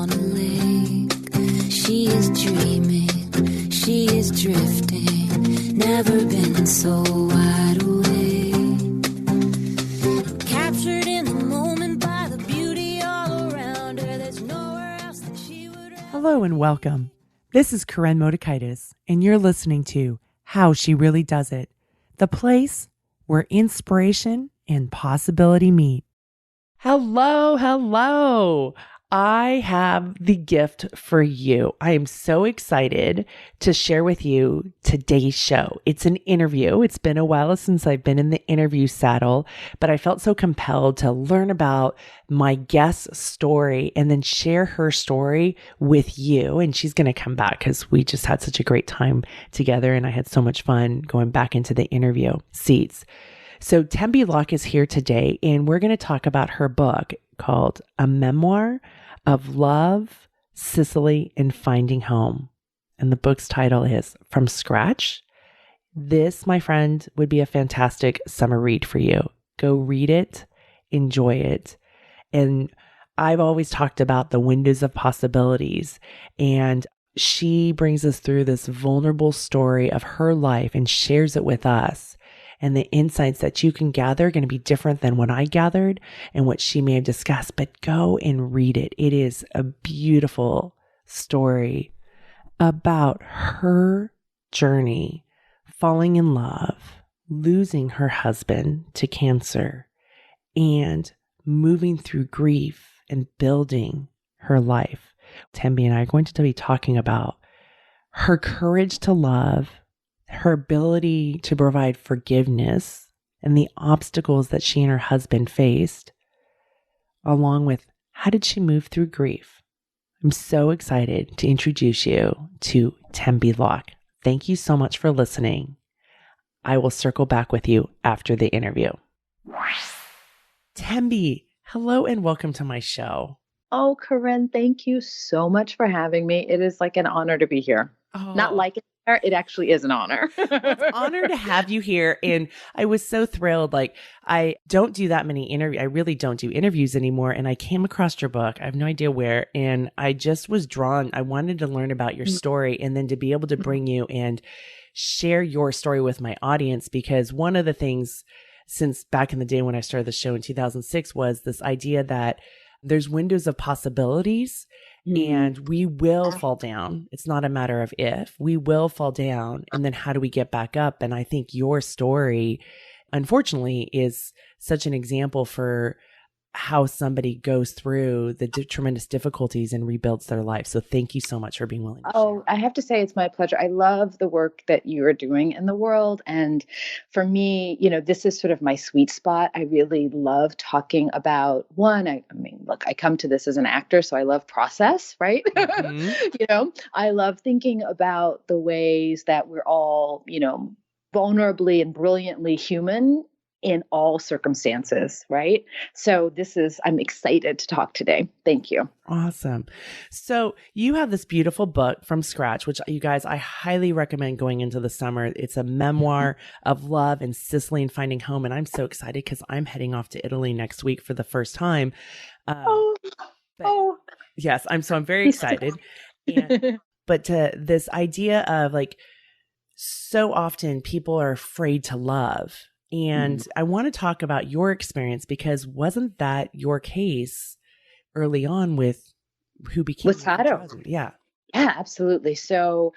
on a lake. She is dreaming, she is drifting, never been so wide awake. Captured in the moment by the beauty all around her, there's nowhere else that she would rather. Hello and welcome. This is Karen Motikaitis, and you're listening to How She Really Does It, the place where inspiration and possibility meet. Hello. I have the gift for you. I am so excited to share with you today's show. It's an interview. It's been a while since I've been in the interview saddle, but I felt so compelled to learn about my guest's story and then share her story with you. And she's going to come back because we just had such a great time together and I had so much fun going back into the interview seats. So Tembi Locke is here today, and we're going to talk about her book called A Memoir of Love, Sicily, and Finding Home. And the book's title is From Scratch. This, my friend, would be a fantastic summer read for you. Go read it, enjoy it. And I've always talked about the windows of possibilities, and she brings us through this vulnerable story of her life and shares it with us. And the insights that you can gather are going to be different than what I gathered and what she may have discussed, but go and read it. It is a beautiful story about her journey, falling in love, losing her husband to cancer, and moving through grief and building her life. Tembi and I are going to be talking about her courage to love, her ability to provide forgiveness, and the obstacles that she and her husband faced, along with how did she move through grief. I'm so excited to introduce you to Tembi Locke. Thank you so much for listening. I will circle back with you after the interview. Tembi, hello and welcome to my show. Oh, Corinne, thank you so much for having me. It is like an honor to be here. Not like it. It actually is an honor. It's an honor to have you here. And I was so thrilled. Like, I don't do that many interviews. I really don't do interviews anymore. And I came across your book. I have no idea where. And I just was drawn. I wanted to learn about your story and then to be able to bring you and share your story with my audience. Because one of the things since back in the day when I started the show in 2006 was this idea that there's windows of possibilities. And we will fall down. It's not a matter of if. We will fall down. And then how do we get back up? And I think your story, unfortunately, is such an example for how somebody goes through the tremendous difficulties and rebuilds their life. So thank you so much for being willing to share. I have to say it's my pleasure. I love the work that you are doing in the world. And for me, this is sort of my sweet spot. I really love talking about I mean, look, I come to this as an actor, so I love process, right? Mm-hmm. I love thinking about the ways that we're all, vulnerably and brilliantly human in all circumstances, right? So I'm excited to talk today. Thank you. Awesome. So you have this beautiful book From Scratch, which you guys, I highly recommend going into the summer. It's a memoir of love in Sicily and finding home. And I'm so excited because I'm heading off to Italy next week for the first time. Yes, I'm very excited. But to this idea of like, so often people are afraid to love. And I want to talk about your experience because wasn't that your case early on with who became Sado? Yeah. Yeah, absolutely. So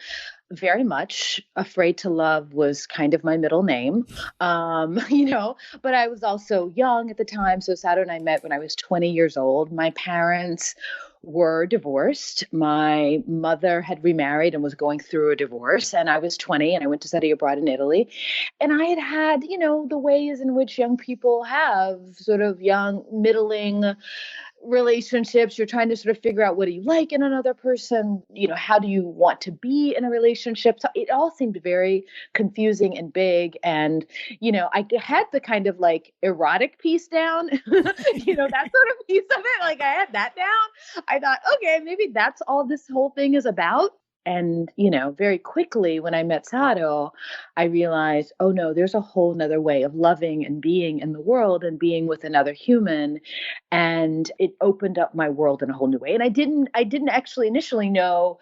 very much Afraid to Love was kind of my middle name, but I was also young at the time. So Sado and I met when I was 20 years old. My parents were divorced. My mother had remarried and was going through a divorce. And I was 20 and I went to study abroad in Italy. And I had the ways in which young people have sort of young, middling relationships. You're trying to sort of figure out what do you like in another person, how do you want to be in a relationship? So it all seemed very confusing and big. And, I had the kind of like erotic piece down, that sort of piece of it. Like I had that down. I thought, okay, maybe that's all this whole thing is about. And, very quickly when I met Sado, I realized, oh no, there's a whole nother way of loving and being in the world and being with another human. And it opened up my world in a whole new way. And I didn't actually initially know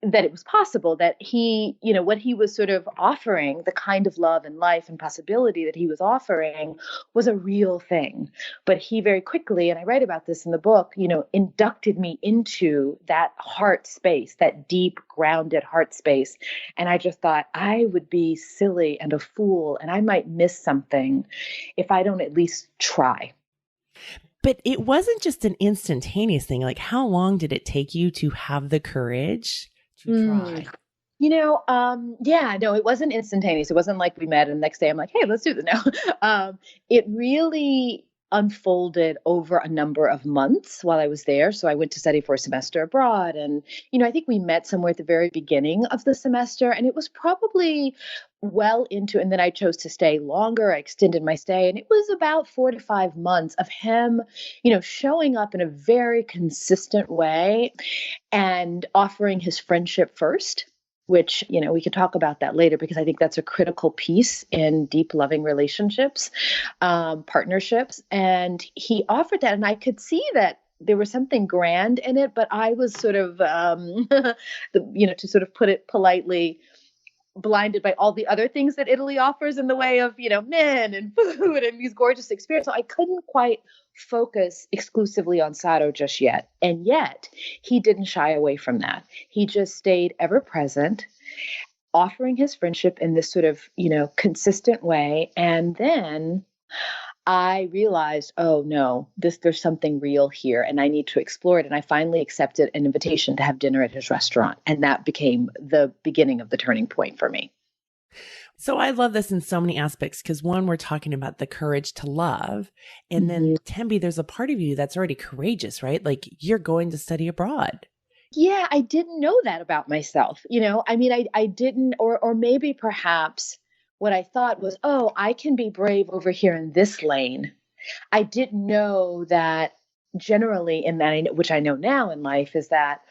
that it was possible that he, what he was sort of offering, the kind of love and life and possibility that he was offering was a real thing. But he very quickly, and I write about this in the book, inducted me into that heart space, that deep, grounded heart space. And I just thought I would be silly and a fool, and I might miss something if I don't at least try. But it wasn't just an instantaneous thing. Like, how long did it take you to have the courage to try? Yeah, no, it wasn't instantaneous. It wasn't like we met and the next day I'm like, hey, let's do this now. It really unfolded over a number of months while I was there. So I went to study for a semester abroad. And, I think we met somewhere at the very beginning of the semester. And it was probably well into, and then I chose to stay longer. I extended my stay. And it was about 4 to 5 months of him, showing up in a very consistent way and offering his friendship first, which, we could talk about that later because I think that's a critical piece in deep loving relationships, partnerships. And he offered that. And I could see that there was something grand in it, but I was sort of, to sort of put it politely, blinded by all the other things that Italy offers in the way of, men and food and these gorgeous experiences. So I couldn't quite focus exclusively on Sado just yet. And yet he didn't shy away from that. He just stayed ever present, offering his friendship in this sort of, consistent way. And then I realized, oh no, there's something real here and I need to explore it. And I finally accepted an invitation to have dinner at his restaurant. And that became the beginning of the turning point for me. So I love this in so many aspects because one, we're talking about the courage to love. And then Tembi, there's a part of you that's already courageous, right? Like you're going to study abroad. Yeah, I didn't know that about myself. I didn't, or maybe perhaps what I thought was, oh, I can be brave over here in this lane. I didn't know that generally in that, which I know now in life, is that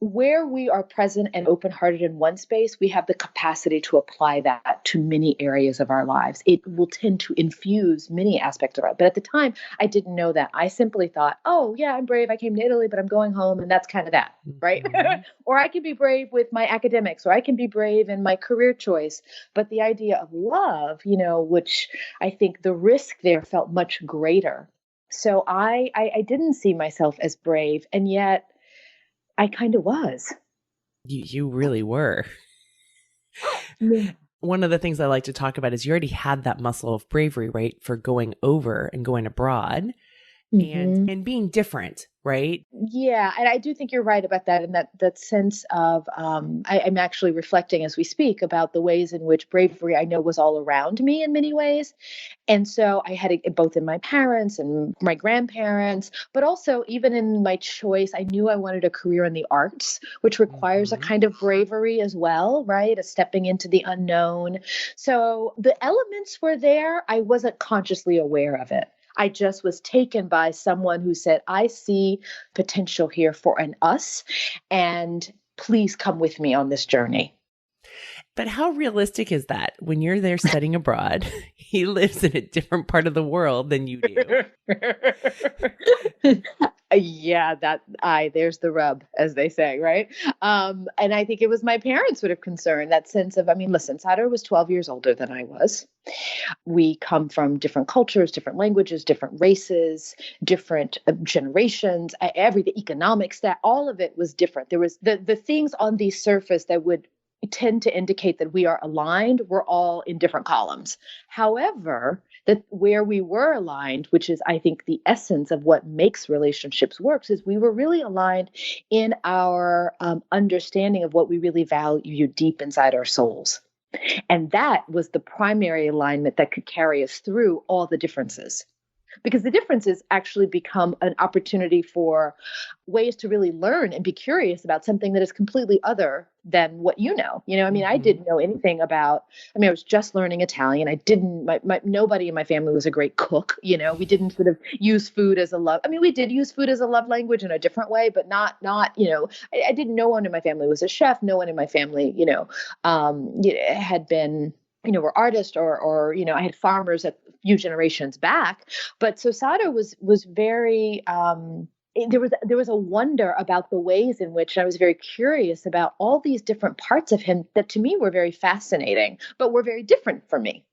where we are present and open-hearted in one space, we have the capacity to apply that to many areas of our lives. It will tend to infuse many aspects of it. But at the time, I didn't know that. I simply thought, oh, yeah, I'm brave. I came to Italy, but I'm going home. And that's kind of that, right? Or I can be brave with my academics, or I can be brave in my career choice. But the idea of love, which I think the risk there felt much greater. So I didn't see myself as brave. And yet, I kind of was. You really were. Yeah. One of the things I like to talk about is you already had that muscle of bravery, right? For going over and going abroad and being different, right? Yeah. And I do think you're right about that. And that sense of, I'm actually reflecting as we speak about the ways in which bravery I know was all around me in many ways. And so I had it both in my parents and my grandparents, but also even in my choice, I knew I wanted a career in the arts, which requires a kind of bravery as well, right? A stepping into the unknown. So the elements were there. I wasn't consciously aware of it. I just was taken by someone who said, I see potential here for an us, and please come with me on this journey. But how realistic is that when you're there studying abroad? He lives in a different part of the world than you do. Yeah, there's the rub, as they say, right? And I think it was my parents' sort of concern, that sense of, listen, Sado was 12 years older than I was. We come from different cultures, different languages, different races, different generations, everything, economics, that all of it was different. There was the things on the surface that would tend to indicate that we are aligned, we're all in different columns. However, that where we were aligned, which is, I think, the essence of what makes relationships works, is we were really aligned in our understanding of what we really value deep inside our souls. And that was the primary alignment that could carry us through all the differences. because the differences actually become an opportunity for ways to really learn and be curious about something that is completely other than what you know. I mean, I didn't know anything about, I mean, I was just learning Italian. I didn't, nobody in my family was a great cook. We didn't sort of use food as a love. I mean, we did use food as a love language in a different way, but not, I didn't, no one in my family was a chef. No one in my family, had been, were artists or, I had farmers a few generations back. But Sato was very, there was a wonder about the ways in which I was very curious about all these different parts of him that to me were very fascinating, but were very different from me.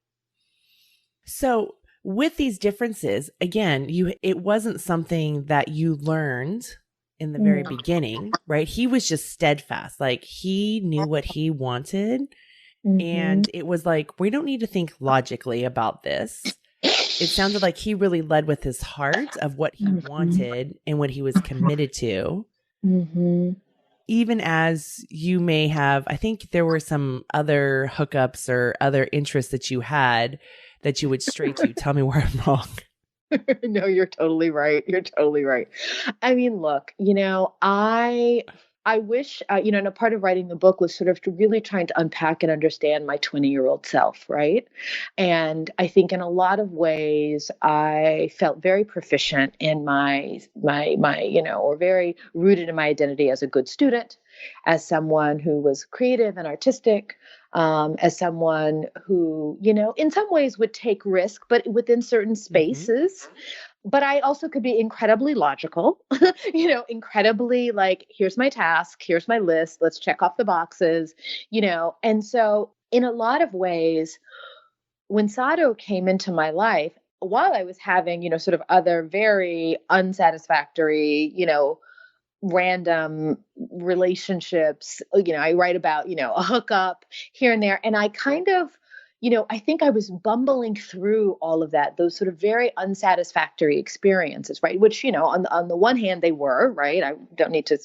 So with these differences, again, it wasn't something that you learned in the very beginning, right? He was just steadfast. Like he knew what he wanted. And it was like, we don't need to think logically about this. It sounded like he really led with his heart of what he wanted and what he was committed to. Even as you may have, I think there were some other hookups or other interests that you had that you would stray to. Tell me where I'm wrong. No, you're totally right. You're totally right. I mean, look, I wish, and a part of writing the book was sort of really trying to unpack and understand my 20-year-old self, right? And I think in a lot of ways, I felt very proficient in my, or very rooted in my identity as a good student, as someone who was creative and artistic, as someone who, in some ways would take risk, but within certain spaces. But I also could be incredibly logical, incredibly like, here's my task, here's my list, let's check off the boxes, And so in a lot of ways, when Sato came into my life, while I was having, sort of other very unsatisfactory, random relationships, I write about, a hookup here and there. And I kind of, I think I was bumbling through all of that, those sort of very unsatisfactory experiences, right? Which, on the one hand they were, right? I don't need to,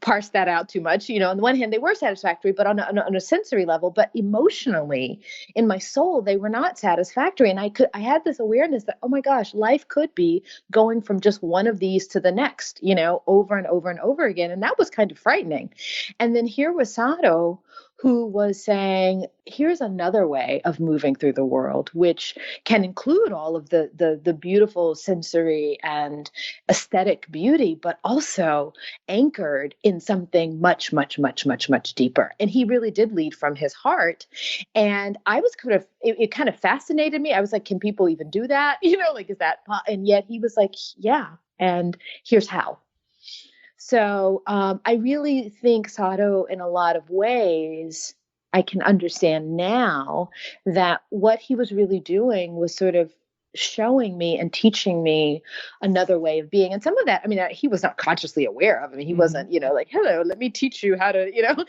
parse that out too much. On the one hand they were satisfactory, but on a sensory level, but emotionally in my soul, they were not satisfactory. And I had this awareness that, oh my gosh, life could be going from just one of these to the next, over and over and over again. And that was kind of frightening. And then here was Sato, who was saying, here's another way of moving through the world, which can include all of the beautiful sensory and aesthetic beauty, but also anchored in something much, much, much, much, much deeper. And he really did lead from his heart. And I was it kind of fascinated me. I was like, can people even do that? Is that, and yet he was like, yeah, and here's how. So I really think Sato, in a lot of ways, I can understand now that what he was really doing was sort of showing me and teaching me another way of being. And some of that, I mean, he was not consciously aware of. I mean, he wasn't, like, hello, let me teach you how to,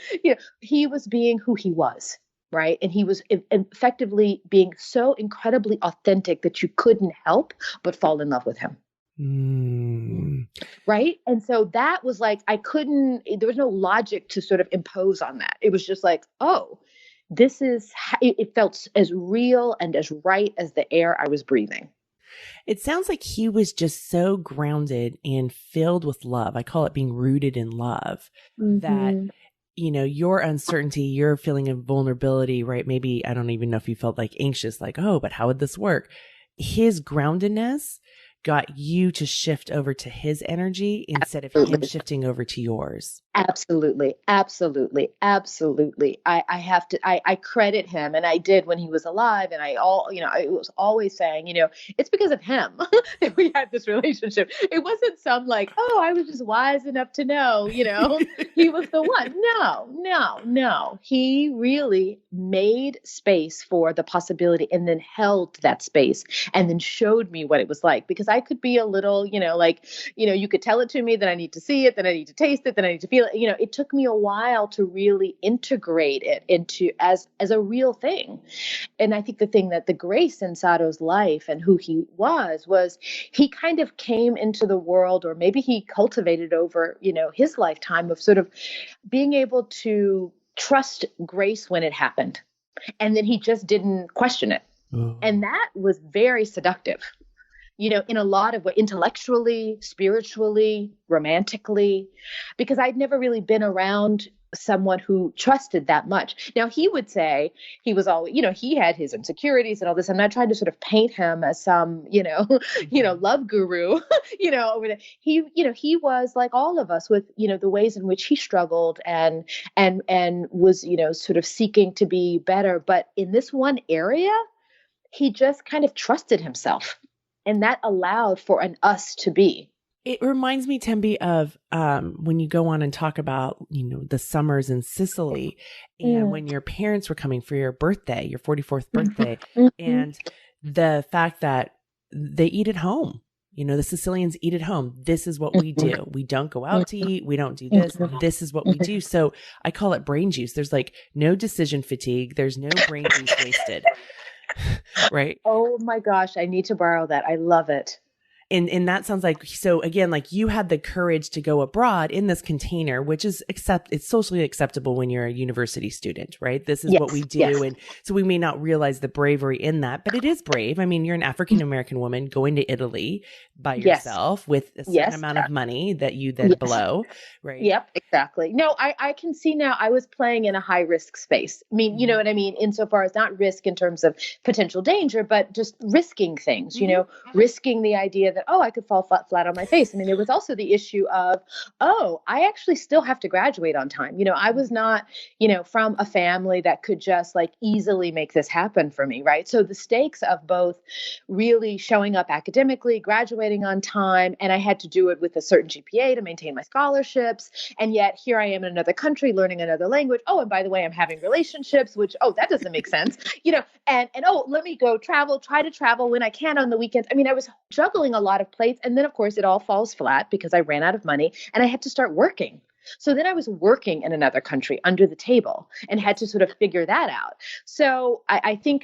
he was being who he was. Right. And he was effectively being so incredibly authentic that you couldn't help but fall in love with him. Right. And so that was like, there was no logic to sort of impose on that. It was just like, oh, it felt as real and as right as the air I was breathing. It sounds like he was just so grounded and filled with love. I call it being rooted in love, that, your uncertainty, your feeling of vulnerability, right? Maybe, I don't even know if you felt like anxious, like, oh, but how would this work? His groundedness got you to shift over to his energy instead of him shifting over to yours. Absolutely. Absolutely. Absolutely. I credit him, and I did when he was alive. And I was always saying, it's because of him that we had this relationship. It wasn't some like, oh, I was just wise enough to know, he was the one. No. He really made space for the possibility and then held that space and then showed me what it was like, because I could be a little, you could tell it to me, then I need to see it, then I need to taste it, then I need to feel it. It took me a while to really integrate it into as a real thing. And I think the thing that the grace in Sato's life and who he was he kind of came into the world, or maybe he cultivated over, his lifetime of sort of being able to trust grace when it happened. And then he just didn't question it. And that was very seductive, in a lot of ways, intellectually, spiritually, romantically, because I'd never really been around someone who trusted that much. Now, he would say he was always, he had his insecurities and all this. I'm not trying to sort of paint him as some, love guru, he was like all of us with, the ways in which he struggled and was, sort of seeking to be better. But in this one area, he just kind of trusted himself. And that allowed for an us to be. It reminds me, Tembi, of when you go on and talk about, the summers in Sicily and when your parents were coming for your birthday, your 44th birthday, and the fact that they eat at home. The Sicilians eat at home. This is what we do. We don't go out to eat. We don't do this. This is what we do. So I call it brain juice. There's like no decision fatigue. There's no brain juice wasted. Right. Oh my gosh. I need to borrow that. I love it. And that sounds like, so again, like you had the courage to go abroad in this container, which is it's socially acceptable when you're a university student, right? This is what we do. Yes. And so we may not realize the bravery in that, but it is brave. I mean, you're an African-American woman going to Italy by yourself with a certain amount of money that you then blow, right? Yep, exactly. No, I can see now I was playing in a high risk space. I mean, you know what I mean? Insofar as not risk in terms of potential danger, but just risking things, risking the idea that, I could fall flat on my face. I mean, there was also the issue of, I actually still have to graduate on time. I was not, from a family that could just like easily make this happen for me. Right. So the stakes of both really showing up academically, graduating on time, and I had to do it with a certain GPA to maintain my scholarships. And yet here I am in another country learning another language. Oh, and by the way, I'm having relationships, which, that doesn't make sense, and let me go try to travel when I can on the weekends. I mean, I was juggling a lot of plates. And then, of course, it all falls flat because I ran out of money and I had to start working. So then I was working in another country under the table and had to sort of figure that out. So I think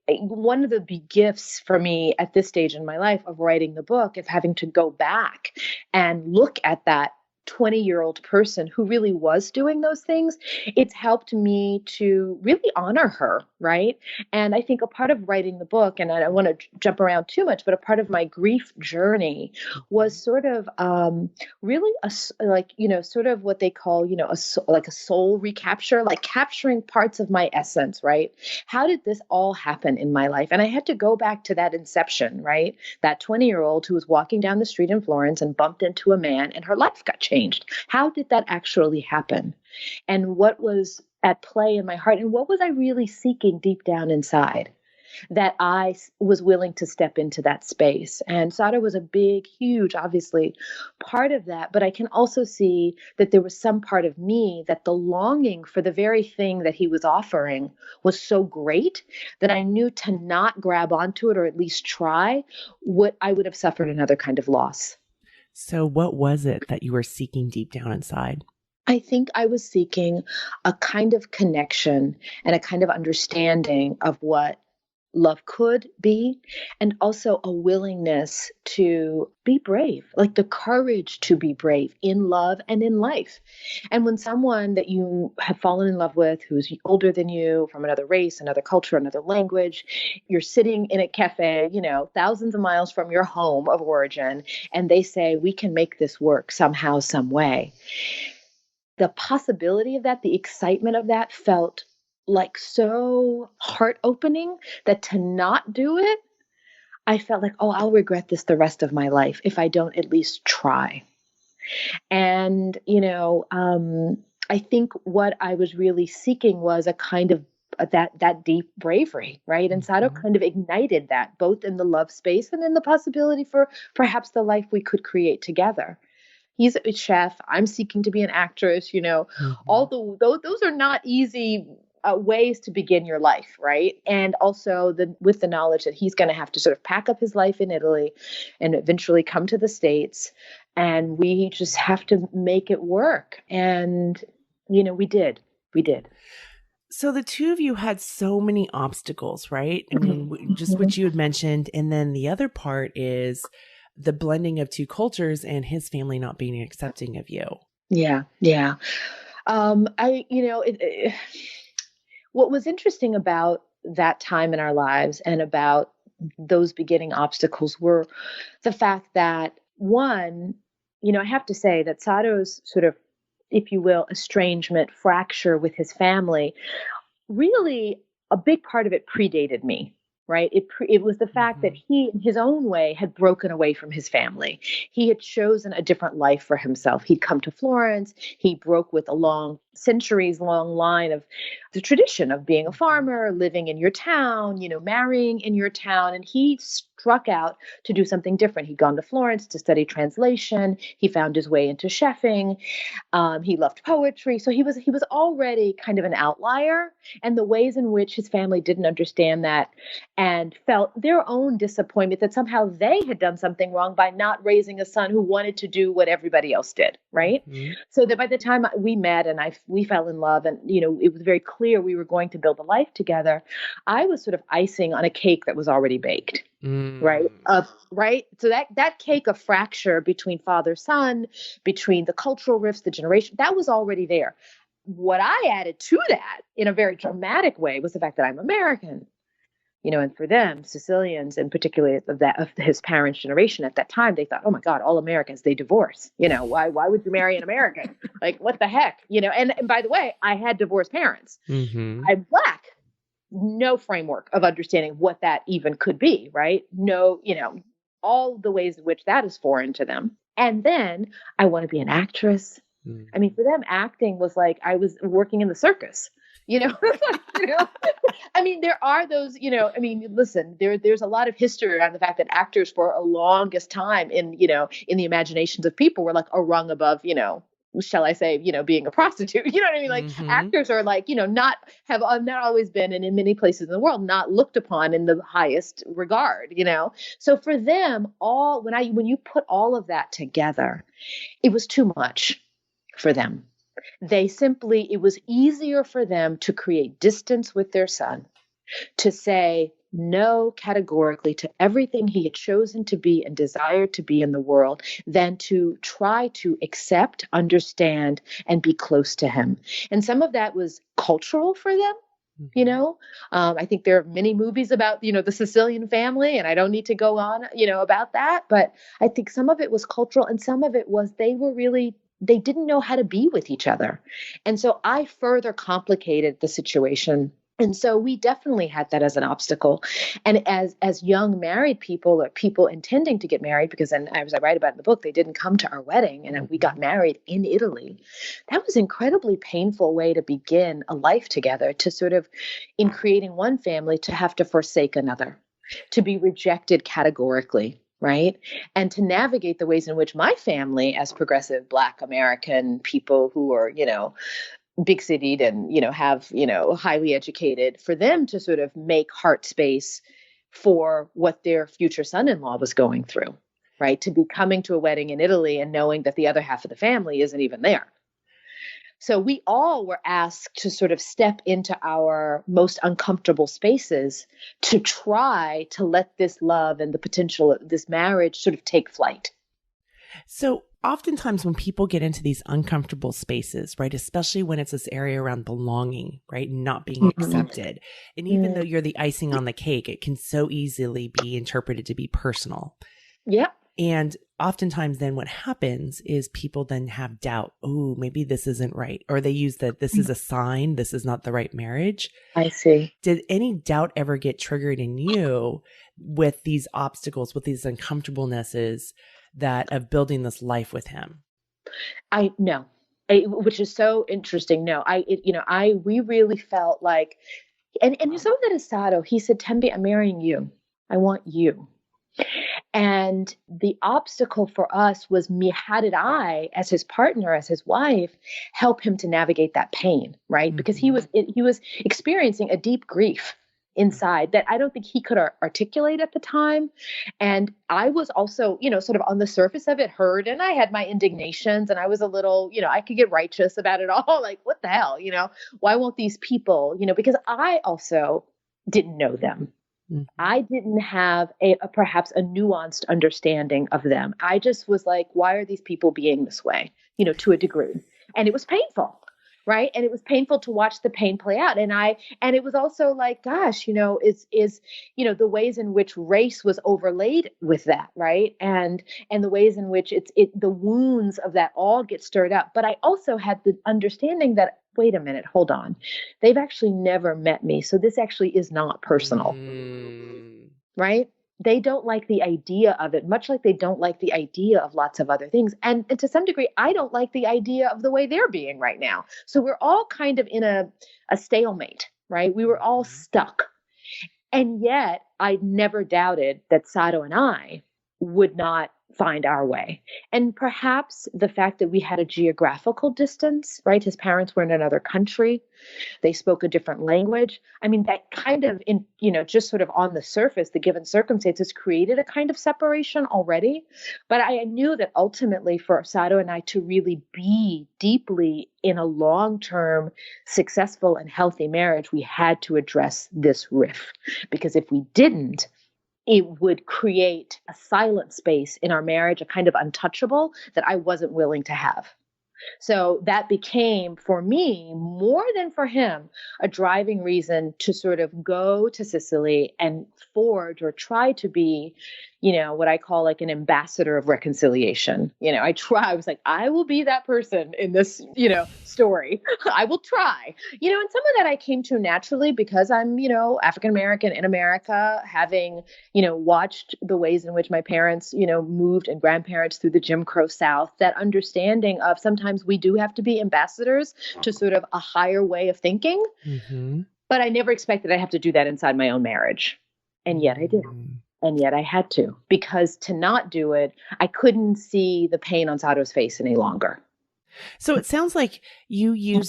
one of the big gifts for me at this stage in my life of writing the book, of having to go back and look at that 20-year-old person who really was doing those things, it's helped me to really honor her, right? And I think a part of writing the book, and I don't want to jump around too much, but a part of my grief journey was sort of really sort of what they call, like a soul recapture, like capturing parts of my essence, right? How did this all happen in my life? And I had to go back to that inception, right? That 20-year-old who was walking down the street in Florence and bumped into a man and her life got changed. How did that actually happen? And what was at play in my heart? And what was I really seeking deep down inside that I was willing to step into that space? And Sada was a big, huge, obviously, part of that. But I can also see that there was some part of me that the longing for the very thing that he was offering was so great that I knew to not grab onto it, or at least try, I would have suffered another kind of loss. So what was it that you were seeking deep down inside? I think I was seeking a kind of connection and a kind of understanding of what love could be, and also a willingness to be brave, like the courage to be brave in love and in life. And when someone that you have fallen in love with, who's older than you, from another race, another culture, another language, you're sitting in a cafe, thousands of miles from your home of origin, and they say, we can make this work somehow, some way. The possibility of that, the excitement of that felt like so heart opening that to not do it, I felt like, I'll regret this the rest of my life if I don't at least try. And, I think what I was really seeking was a kind of that deep bravery, right? And Sado kind of ignited that, both in the love space and in the possibility for perhaps the life we could create together. He's a chef. I'm seeking to be an actress, all those are not easy ways to begin your life, right? And also with the knowledge that he's going to have to sort of pack up his life in Italy and eventually come to the States, and we just have to make it work. And, we did. So the two of you had so many obstacles, right? I mean, just what you had mentioned. And then the other part is the blending of two cultures and his family not being accepting of you. Yeah. What was interesting about that time in our lives and about those beginning obstacles were the fact that, one, I have to say that Sato's sort of, if you will, estrangement, fracture with his family, really a big part of it predated me. Right. It was the fact that he, in his own way, had broken away from his family. He had chosen a different life for himself. He'd come to Florence. He broke with a centuries long line of the tradition of being a farmer, living in your town, marrying in your town. And he struck out to do something different. He'd gone to Florence to study translation. He found his way into chefing. He loved poetry. So he was already kind of an outlier, and the ways in which his family didn't understand that and felt their own disappointment that somehow they had done something wrong by not raising a son who wanted to do what everybody else did, right? So that by the time we met and we fell in love, and it was very clear we were going to build a life together, I was sort of icing on a cake that was already baked. Right. Right. So that cake of fracture between father son, between the cultural rifts, the generation, that was already there. What I added to that in a very dramatic way was the fact that I'm American. And for them, Sicilians, and particularly of his parents' generation at that time, they thought, oh my God, all Americans, they divorce. Why would you marry an American? Like, what the heck? And by the way, I had divorced parents. I'm Black. No framework of understanding what that even could be, right? No, all the ways in which that is foreign to them. And then I want to be an actress. I mean, for them, acting was like I was working in the circus. I mean, there are those, listen, there's a lot of history around the fact that actors for a longest time in the imaginations of people were like a rung above, shall I say, being a prostitute, you know what I mean? Like actors are like, not always been, and in many places in the world, not looked upon in the highest regard, So for them, when you put all of that together, it was too much for them. It was easier for them to create distance with their son, to say no categorically to everything he had chosen to be and desired to be in the world, than to try to accept, understand, and be close to him. And some of that was cultural for them. I think there are many movies about, the Sicilian family, and I don't need to go on, about that. But I think some of it was cultural, and some of it was they didn't know how to be with each other. And so I further complicated the situation. And so we definitely had that as an obstacle. And as young married people, or people intending to get married, because then, as I write about in the book, they didn't come to our wedding and we got married in Italy. That was an incredibly painful way to begin a life together, to sort of, in creating one family, to have to forsake another, to be rejected categorically. Right. And to navigate the ways in which my family, as progressive Black American people who are, big citied and, have, highly educated, for them to sort of make heart space for what their future son-in-law was going through. Right. To be coming to a wedding in Italy and knowing that the other half of the family isn't even there. So we all were asked to sort of step into our most uncomfortable spaces to try to let this love and the potential of this marriage sort of take flight. So oftentimes when people get into these uncomfortable spaces, right, especially when it's this area around belonging, right, not being accepted, and even though you're the icing on the cake, it can so easily be interpreted to be personal. Yeah. And oftentimes then what happens is people then have doubt. Oh, maybe this isn't right. Or they use that this is a sign, this is not the right marriage. I see. Did any doubt ever get triggered in you with these obstacles, with these uncomfortablenesses of building this life with him? No, which is so interesting. No, we really felt like, and some of that is Sato. He said, Tembi, I'm marrying you. I want you. And the obstacle for us was how did I, as his partner, as his wife, help him to navigate that pain, right? Because he was experiencing a deep grief inside that I don't think he could articulate at the time. And I was also, sort of on the surface of it, hurt, and I had my indignations, and I was a little, I could get righteous about it all. Like, what the hell, why won't these people, because I also didn't know them. I didn't have perhaps a nuanced understanding of them. I just was like, why are these people being this way, to a degree? And it was painful. right? And it was painful to watch the pain play out. And it was also like, gosh, the ways in which race was overlaid with that, right? And the ways in which the wounds of that all get stirred up. But I also had the understanding that, wait a minute, hold on. They've actually never met me. So this actually is not personal, right? They don't like the idea of it, much like they don't like the idea of lots of other things. And to some degree, I don't like the idea of the way they're being right now. So we're all kind of in a stalemate, right? We were all stuck. And yet I never doubted that Sato and I would not find our way. And perhaps the fact that we had a geographical distance, right? His parents were in another country. They spoke a different language. I mean, that kind of, just sort of on the surface, the given circumstances created a kind of separation already. But I knew that ultimately for Sato and I to really be deeply in a long-term, successful and healthy marriage, we had to address this rift. Because if we didn't, it would create a silent space in our marriage, a kind of untouchable that I wasn't willing to have. So that became, for me, more than for him, a driving reason to sort of go to Sicily and forge or try to be, what I call like an ambassador of reconciliation. I was like, I will be that person in this, story. I will try, and some of that I came to naturally because I'm, African-American in America, having, watched the ways in which my parents, moved and grandparents through the Jim Crow South, that understanding of sometimes we do have to be ambassadors to sort of a higher way of thinking. Mm-hmm. But I never expected I'd have to do that inside my own marriage. And yet I did. And yet I had to, because to not do it, I couldn't see the pain on Sato's face any longer. So it sounds like you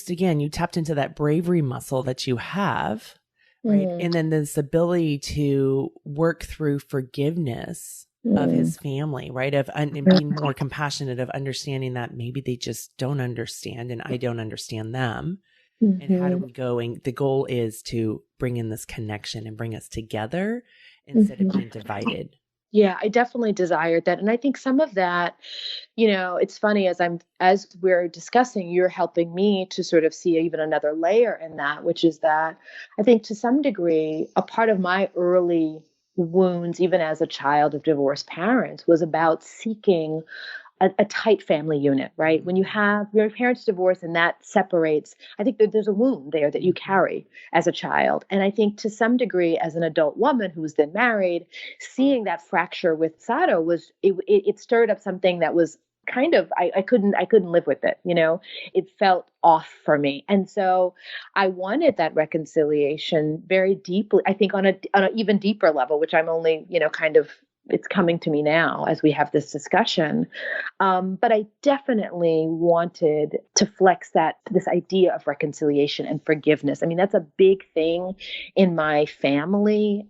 tapped into that bravery muscle that you have, right? Mm-hmm. And then this ability to work through forgiveness of his family, right? And being more compassionate, of understanding that maybe they just don't understand and I don't understand them. Mm-hmm. And how do we go? And the goal is to bring in this connection and bring us together instead of being divided. Yeah, I definitely desired that. And I think some of that, it's funny, as we're discussing, you're helping me to sort of see even another layer in that, which is that I think to some degree, a part of my early wounds, even as a child of divorced parents, was about seeking a tight family unit, right? When you have your parents divorce and that separates, I think that there's a wound there that you carry as a child. And I think to some degree, as an adult woman who was then married, seeing that fracture with Sato it stirred up something that was kind of, I couldn't live with it. It felt off for me. And so I wanted that reconciliation very deeply, I think on an even deeper level, which I'm only, it's coming to me now as we have this discussion. But I definitely wanted to flex this idea of reconciliation and forgiveness. I mean, that's a big thing in my family,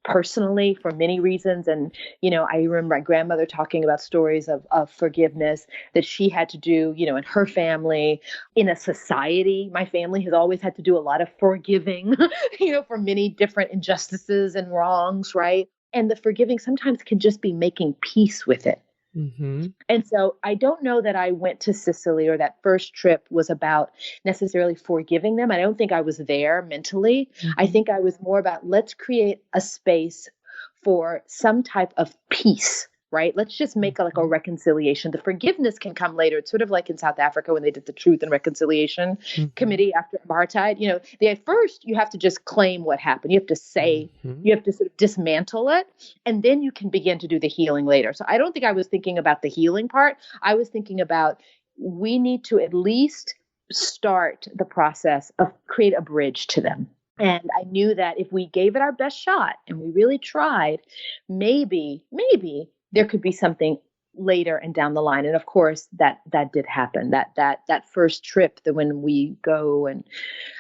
personally, for many reasons. And, I remember my grandmother talking about stories of forgiveness that she had to do, in her family, in a society. My family has always had to do a lot of forgiving, for many different injustices and wrongs, right? And the forgiving sometimes can just be making peace with it. Mm-hmm. And so I don't know that I went to Sicily, or that first trip was about necessarily forgiving them. I don't think I was there mentally. Mm-hmm. I think I was more about, let's create a space for some type of peace, right? Let's just make a reconciliation. The forgiveness can come later. It's sort of like in South Africa when they did the Truth and Reconciliation Committee after apartheid. At first you have to just claim what happened. You have to say, you have to sort of dismantle it, and then you can begin to do the healing later. So I don't think I was thinking about the healing part. I was thinking about, we need to at least start the process of create a bridge to them. And I knew that if we gave it our best shot and we really tried, maybe there could be something later and down the line. And of course, that did happen. That first trip, that when we go and,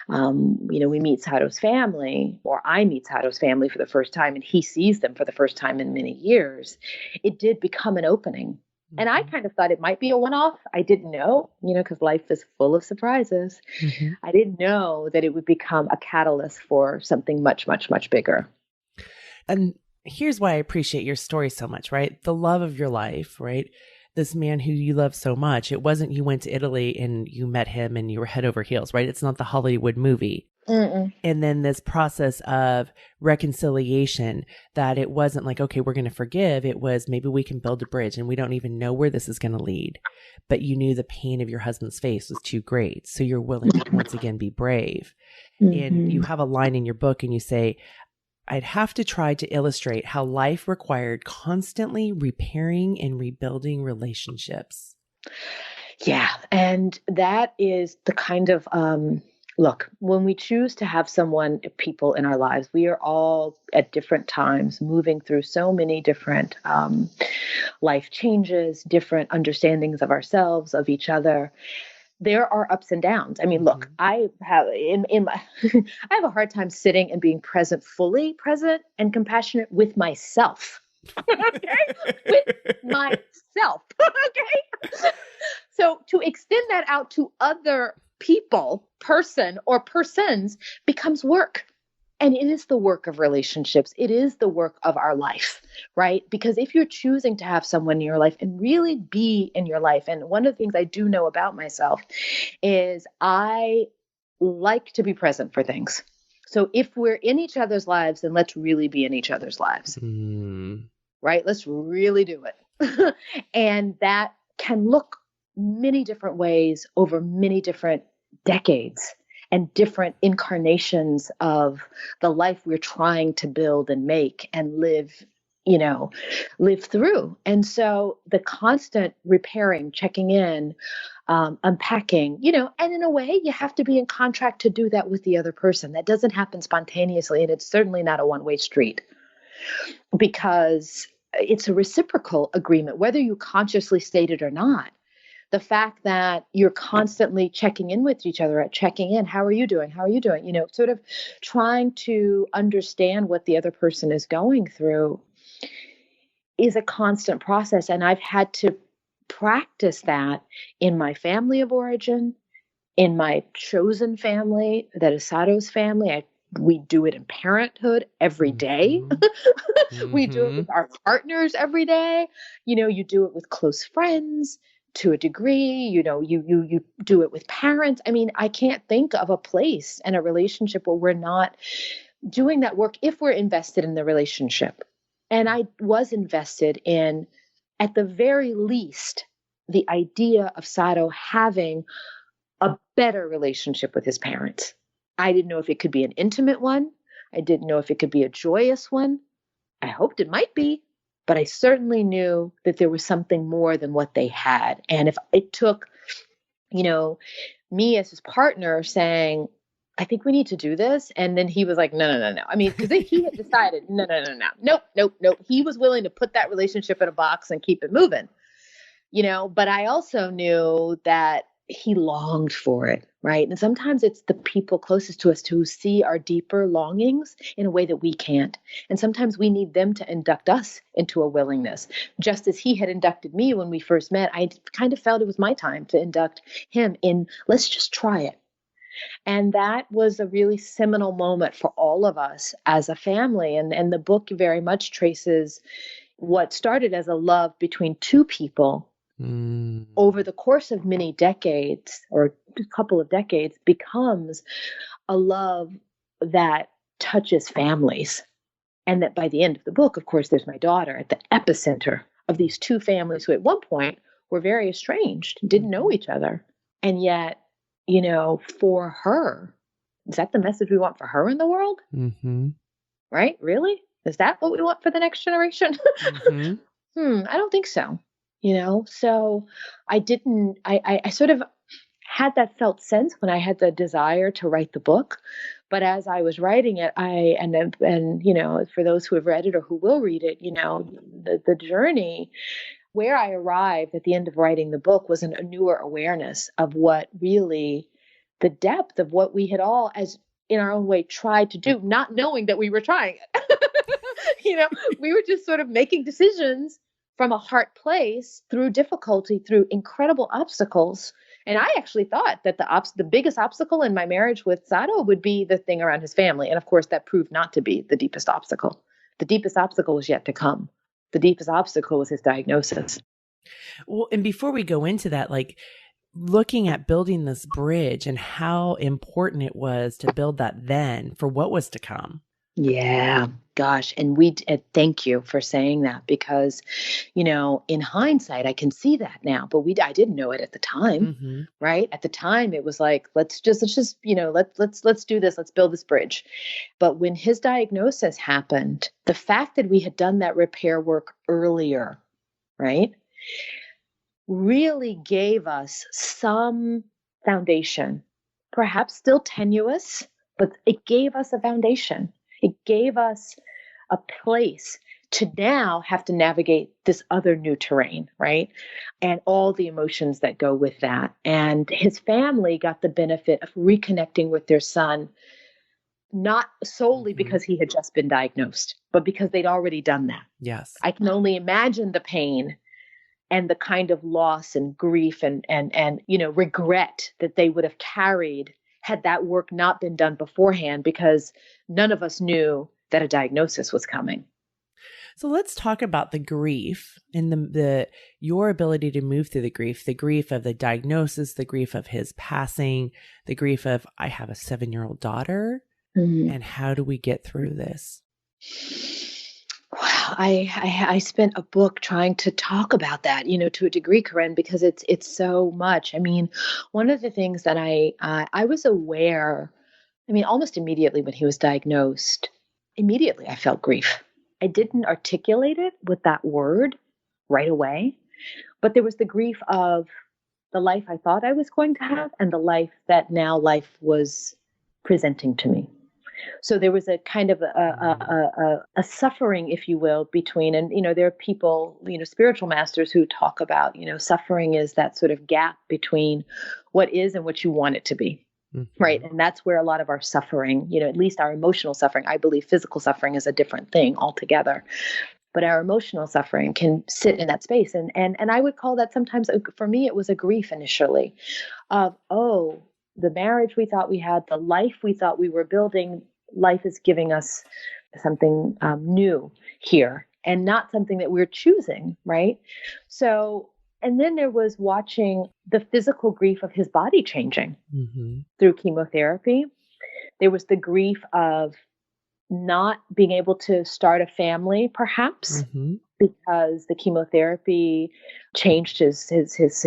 we meet Sato's family, or I meet Sato's family for the first time, and he sees them for the first time in many years, it did become an opening. And I kind of thought it might be a one-off. I didn't know, because life is full of surprises. Mm-hmm. I didn't know that it would become a catalyst for something much, much, much bigger. And here's why I appreciate your story so much, right? The love of your life, right? this man who you love so much. It wasn't you went to Italy and you met him and you were head over heels, right? It's not the Hollywood movie. Mm-mm. And then this process of reconciliation, that it wasn't like, okay, we're going to forgive. It was maybe we can build a bridge and we don't even know where this is going to lead. But you knew the pain of your husband's face was too great. So you're willing to once again be brave. And you have a line in your book and you say, I'd have to try to illustrate how life required constantly repairing and rebuilding relationships. Yeah. And that is the kind of, look, when we choose to have people in our lives, we are all at different times moving through so many different life changes, different understandings of ourselves, of each other. There are ups and downs. I mean, look, I have I have a hard time sitting and being fully present and compassionate with myself. Okay? With myself. Okay? So to extend that out to other people, person or persons, becomes work. And it is the work of relationships. It is the work of our life, right? Because if you're choosing to have someone in your life and really be in your life, and one of the things I do know about myself is I like to be present for things. So if we're in each other's lives, then let's really be in each other's lives, right? Let's really do it. And that can look many different ways over many different decades and different incarnations of the life we're trying to build and make and live through. And so the constant repairing, checking in, unpacking, and in a way you have to be in contract to do that with the other person. That doesn't happen spontaneously. And it's certainly not a one-way street, because it's a reciprocal agreement, whether you consciously state it or not. The fact that you're constantly checking in with each other, checking in, how are you doing? How are you doing? Sort of trying to understand what the other person is going through is a constant process. And I've had to practice that in my family of origin, in my chosen family, that is Sato's family. We do it in parenthood every day. We do it with our partners every day. You do it with close friends to a degree. You do it with parents. I mean, I can't think of a place and a relationship where we're not doing that work if we're invested in the relationship. And I was invested in, at the very least, the idea of Sato having a better relationship with his parents. I didn't know if it could be an intimate one. I didn't know if it could be a joyous one. I hoped it might be, but I certainly knew that there was something more than what they had. And if it took, me as his partner saying, I think we need to do this. And then he was like, no. I mean, because he had decided, no. Nope. He was willing to put that relationship in a box and keep it moving, but I also knew that he longed for it, right? And sometimes it's the people closest to us who see our deeper longings in a way that we can't. And sometimes we need them to induct us into a willingness. Just as he had inducted me when we first met, I kind of felt it was my time to induct him in, let's just try it. And that was a really seminal moment for all of us as a family. And the book very much traces what started as a love between two people over the course of many decades, or a couple of decades, becomes a love that touches families. And that by the end of the book, of course, there's my daughter at the epicenter of these two families who at one point were very estranged, didn't know each other. And yet, for her, is that the message we want for her in the world? Right? Really? Is that what we want for the next generation? I don't think so. So I sort of had that felt sense when I had the desire to write the book. But as I was writing it, and for those who have read it or who will read it, the journey where I arrived at the end of writing the book was a newer awareness of what really the depth of what we had all, as in our own way, tried to do, not knowing that we were trying it. We were just sort of making decisions from a heart place through difficulty, through incredible obstacles. And I actually thought that the biggest obstacle in my marriage with Sato would be the thing around his family. And of course, that proved not to be the deepest obstacle. The deepest obstacle was yet to come. The deepest obstacle was his diagnosis. Well, and before we go into that, like looking at building this bridge and how important it was to build that then for what was to come. Yeah, gosh. And thank you for saying that because, in hindsight, I can see that now, but I didn't know it at the time, Mm-hmm. right? At the time, it was like, let's just, let's do this. Let's build this bridge. But when his diagnosis happened, the fact that we had done that repair work earlier, right, really gave us some foundation, perhaps still tenuous, but it gave us a foundation. It gave us a place to now have to navigate this other new terrain, right? And all the emotions that go with that. And his family got the benefit of reconnecting with their son, not solely Mm-hmm. because he had just been diagnosed, but because they'd already done that. Yes. I can only imagine the pain and the kind of loss and grief and regret that they would have carried had that work not been done beforehand, because none of us knew that a diagnosis was coming. So let's talk about the grief and the your ability to move through the grief of the diagnosis, the grief of his passing, the grief of I have a 7-year-old daughter, and how do we get through this? Wow, I spent a book trying to talk about that, to a degree, Corinne, because it's so much. I mean, one of the things that I was aware, I mean, almost immediately when he was diagnosed, immediately I felt grief. I didn't articulate it with that word right away, but there was the grief of the life I thought I was going to have and the life that now life was presenting to me. So there was a kind of a suffering, if you will, between, and there are people, spiritual masters who talk about, suffering is that sort of gap between what is and what you want it to be. Mm-hmm. Right. And that's where a lot of our suffering, at least our emotional suffering, I believe physical suffering is a different thing altogether. But our emotional suffering can sit in that space. And I would call that sometimes, for me, it was a grief initially of, oh, the marriage we thought we had, the life we thought we were building, life is giving us something new here and not something that we're choosing, right? So, and then there was watching the physical grief of his body changing through chemotherapy. There was the grief of not being able to start a family, perhaps, because the chemotherapy changed his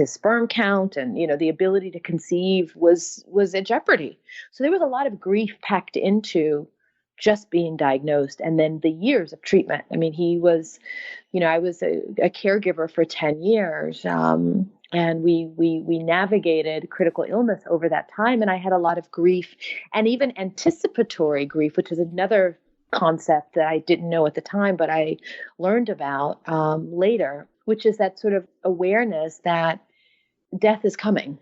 sperm count, and the ability to conceive was at jeopardy. So there was a lot of grief packed into just being diagnosed, and then the years of treatment. I mean, he was, I was a caregiver for 10 years. And we navigated critical illness over that time. And I had a lot of grief and even anticipatory grief, which is another concept that I didn't know at the time, but I learned about later, which is that sort of awareness that death is coming.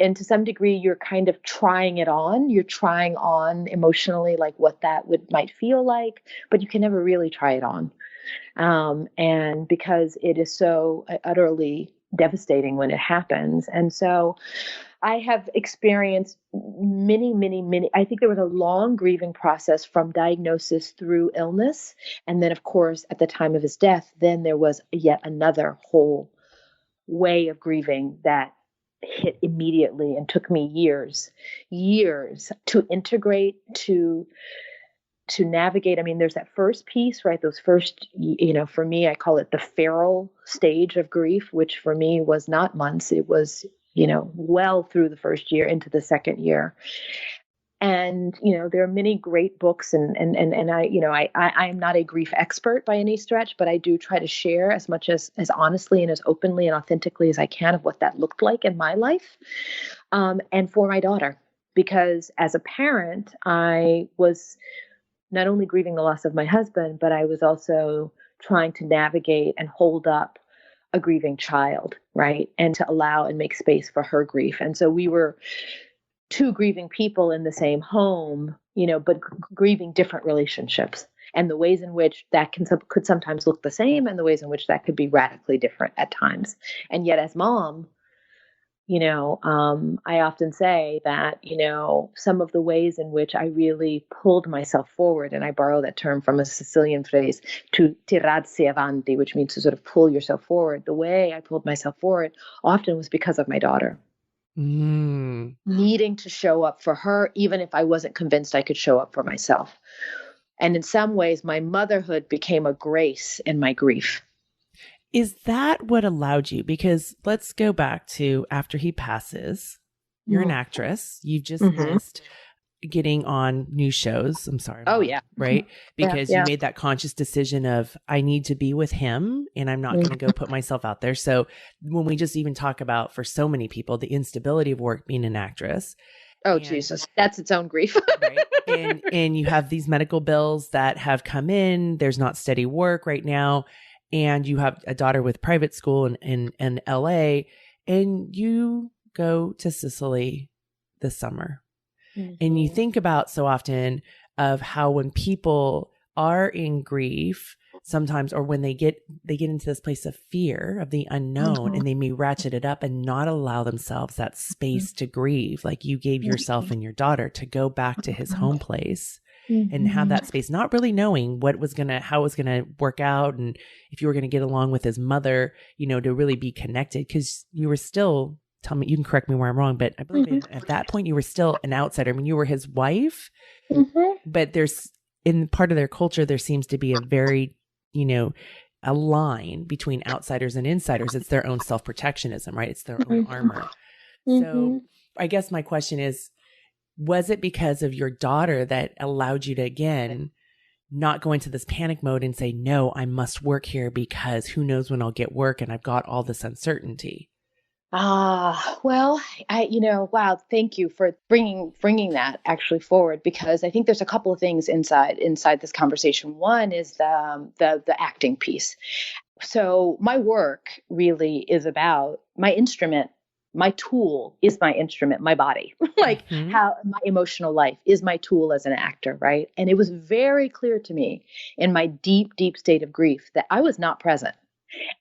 And to some degree, you're kind of trying it on. You're trying on emotionally, like what that might feel like, but you can never really try it on. And because it is so utterly devastating when it happens. And so I have experienced many, I think there was a long grieving process from diagnosis through illness. And then, of course, at the time of his death, then there was yet another whole way of grieving that hit immediately and took me years to integrate, to navigate. I mean, there's that first piece, right? Those first, for me, I call it the feral stage of grief, which for me was not months. It was, well through the first year into the second year. And, there are many great books and I'm not a grief expert by any stretch, but I do try to share as much as honestly and as openly and authentically as I can of what that looked like in my life. And for my daughter, because as a parent, I was not only grieving the loss of my husband, but I was also trying to navigate and hold up a grieving child, right? And to allow and make space for her grief. And so we were two grieving people in the same home, but grieving different relationships, and the ways in which that could sometimes look the same and the ways in which that could be radically different at times. And yet as mom, I often say that, some of the ways in which I really pulled myself forward, and I borrow that term from a Sicilian phrase, to tirarsi avanti, which means to sort of pull yourself forward. The way I pulled myself forward often was because of my daughter. Needing to show up for her, even if I wasn't convinced I could show up for myself. And in some ways, my motherhood became a grace in my grief. Is that what allowed you? Because let's go back to after he passes, you're an actress. You've just missed getting on new shows. I'm sorry. Oh, yeah. Right? Because you made that conscious decision of, I need to be with him and I'm not going to go put myself out there. So when we just even talk about, for so many people, the instability of work being an actress. Oh, Jesus. That's its own grief. Right? And you have these medical bills that have come in. There's not steady work right now. And you have a daughter with private school in LA, and you go to Sicily this summer. And you think about so often of how when people are in grief sometimes, or when they get into this place of fear of the unknown, and they may ratchet it up and not allow themselves that space to grieve, like you gave yourself and your daughter to go back to his home place. And have that space, not really knowing how it was going to work out, and if you were going to get along with his mother, to really be connected, because you were still, tell me, you can correct me where I'm wrong, but I believe at that point you were still an outsider. I mean, you were his wife, but there's, in part of their culture, there seems to be a very, a line between outsiders and insiders. It's their own self-protectionism, right? It's their own armor. So I guess my question is, was it because of your daughter that allowed you to, again, not go into this panic mode and say, no, I must work here because who knows when I'll get work and I've got all this uncertainty? Well, wow, thank you for bringing that actually forward, because I think there's a couple of things inside this conversation. One is the acting piece. So my work really is about my instrument. My tool is my instrument, my body, like how my emotional life is my tool as an actor, right? And it was very clear to me in my deep, deep state of grief that I was not present,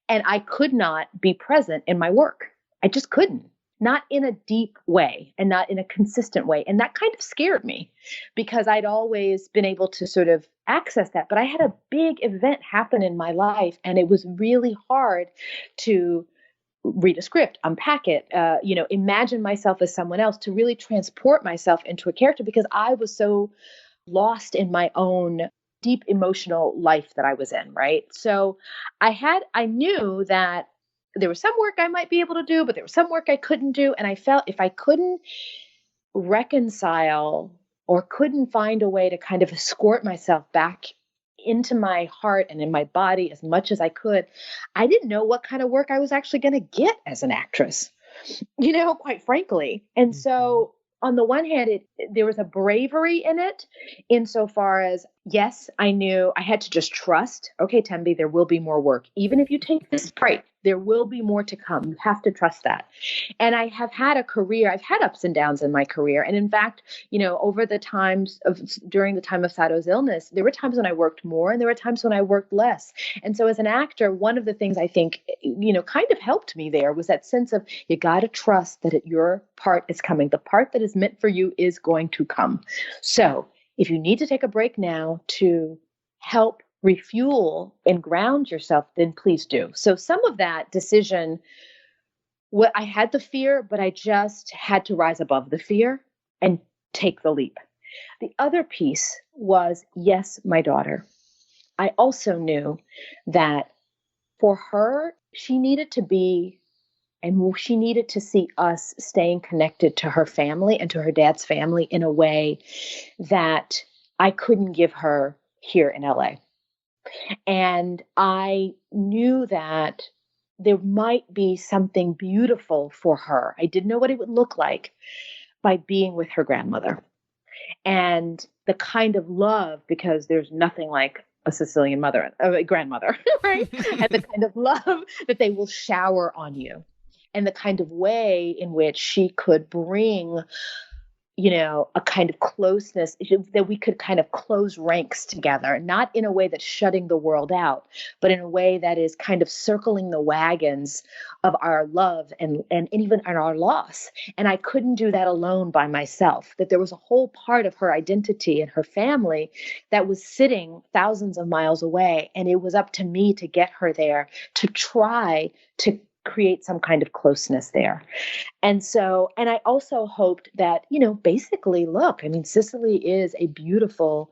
and I could not be present in my work. I just couldn't, not in a deep way and not in a consistent way. And that kind of scared me, because I'd always been able to sort of access that. But I had a big event happen in my life, and it was really hard to read a script, unpack it, imagine myself as someone else, to really transport myself into a character, because I was so lost in my own deep emotional life that I was in, right? So I knew that there was some work I might be able to do, but there was some work I couldn't do. And I felt if I couldn't reconcile or couldn't find a way to kind of escort myself back into my heart and in my body as much as I could, I didn't know what kind of work I was actually going to get as an actress, quite frankly. And so on the one hand, there was a bravery in it, insofar as, yes, I knew I had to just trust, okay, Tembi, there will be more work. Even if you take this break, there will be more to come. You have to trust that. And I have had a career. I've had ups and downs in my career. And in fact, over the during the time of Sado's illness, there were times when I worked more and there were times when I worked less. And so as an actor, one of the things I think, kind of helped me there was that sense of, you got to trust that your part is coming. The part that is meant for you is going to come. So if you need to take a break now to help refuel and ground yourself, then please do. So some of that decision, I had the fear, but I just had to rise above the fear and take the leap. The other piece was, yes, my daughter. I also knew that for her, she needed to be, and she needed to see us staying connected to her family and to her dad's family in a way that I couldn't give her here in LA. And I knew that there might be something beautiful for her. I didn't know what it would look like by being with her grandmother. And the kind of love, because there's nothing like a Sicilian grandmother, right? And the kind of love that they will shower on you, and the kind of way in which she could bring, a kind of closeness that we could kind of close ranks together, not in a way that's shutting the world out, but in a way that is kind of circling the wagons of our love and even our loss. And I couldn't do that alone by myself, that there was a whole part of her identity and her family that was sitting thousands of miles away. And it was up to me to get her there, to try to create some kind of closeness there. And I also hoped that, basically, look, I mean, Sicily is a beautiful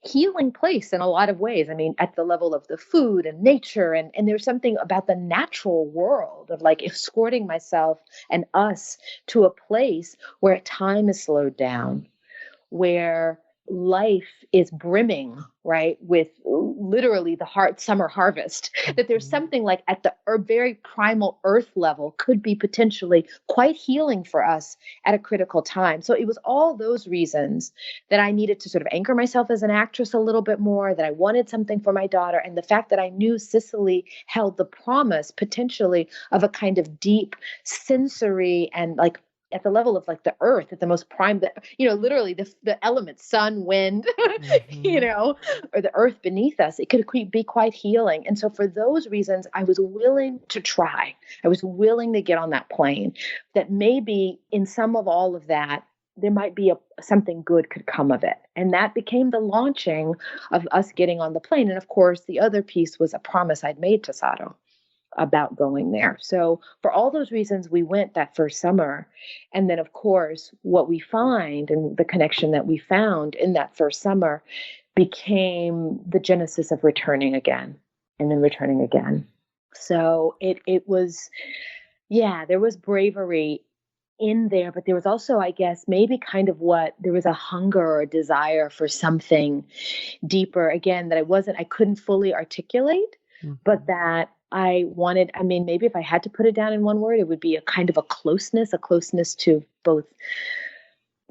healing place in a lot of ways. I mean, at the level of the food and nature, and there's something about the natural world of like escorting myself and us to a place where time is slowed down, where life is brimming, right, with literally the summer harvest, that there's something like at the very primal earth level could be potentially quite healing for us at a critical time. So it was all those reasons that I needed to sort of anchor myself as an actress a little bit more, that I wanted something for my daughter, and the fact that I knew Sicily held the promise potentially of a kind of deep sensory and like at the level of like the earth, at the most prime, literally the elements, sun, wind, or the earth beneath us, it could be quite healing. And so for those reasons, I was willing to try. I was willing to get on that plane, that maybe in some of all of that, there might be something good could come of it. And that became the launching of us getting on the plane. And of course, the other piece was a promise I'd made to Sato about going there. So for all those reasons, we went that first summer. And then, of course, what we find and the connection that we found in that first summer became the genesis of returning again and then returning again. So it was, there was bravery in there, but there was also, I guess, maybe kind of there was a hunger or a desire for something deeper, again, that I couldn't fully articulate, but that I wanted, maybe if I had to put it down in one word, it would be a kind of a closeness to both